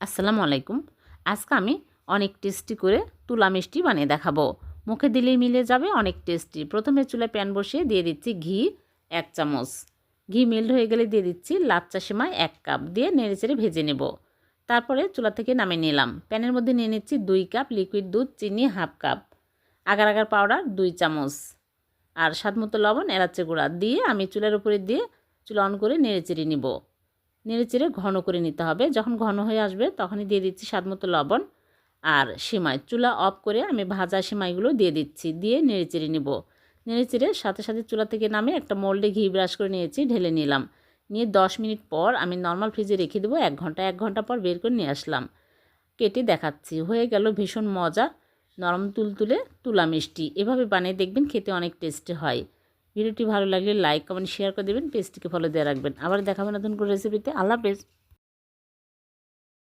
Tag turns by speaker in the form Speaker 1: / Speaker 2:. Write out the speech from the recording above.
Speaker 1: আসসালামু আলাইকুম। আজকে আমি অনেক টেস্টি করে তুলা মিষ্টি বানিয়ে দেখাবো। মুখে দিলেই মিলে যাবে, অনেক টেস্টি। প্রথমে চুলায় প্যান বসিয়ে দিয়ে দিচ্ছি ঘি 1 চামচ। ঘি মেল্ট হয়ে গেলে দিয়ে দিচ্ছি লাচ্চা সেমাই 1 কাপ, দিয়ে নেড়েচেড়ে ভেজে নেব। তারপরে চুলা থেকে নামিয়ে নিলাম। প্যানের মধ্যে নিয়ে নিচ্ছি 2 কাপ লিকুইড দুধ, চিনি 1/2 কাপ, আগার আগার পাউডার 2 চামচ, আর স্বাদমতো লবণ, এলাচের গুঁড়া দিয়ে আমি চুলার উপরে দিয়ে চুলা অন করে নেড়েচেড়ে নিব। নেড়েচেড়ে ঘন করে নিতে হবে। যখন ঘন হয়ে আসবে তখনই দিয়ে দিচ্ছি স্বাদমতো লবণ আর সেমাই। চুলা অফ করে আমি ভাজা সেমাইগুলো দিয়ে দিচ্ছি, দিয়ে নেড়েচেড়ে নিব। নেড়েচেড়ে সাথে সাথে চুলা থেকে নামে একটা মোল্ডে ঘি ব্রাশ করে নিয়েছি, ঢেলে নিলাম। নিয়ে 10 মিনিট পর আমি নর্মাল ফ্রিজে রেখে দেবো। 1 ঘন্টা পর বের করে নিয়ে আসলাম। কেটে দেখাচ্ছি। হয়ে গেল ভীষণ মজা নরম তুলতুলে তুলা মিষ্টি। এভাবে বানিয়ে দেখবেন, খেতে অনেক টেস্টি হয়। ভিডিওটি ভালো লাগলে লাইক, কমেন্ট, শেয়ার করে দেবেন। পেজটিকে ফলো দিয়ে রাখবেন। আবার দেখাবেন নতুন করে রেসিপিতে। আল্লাহ হাফেজ।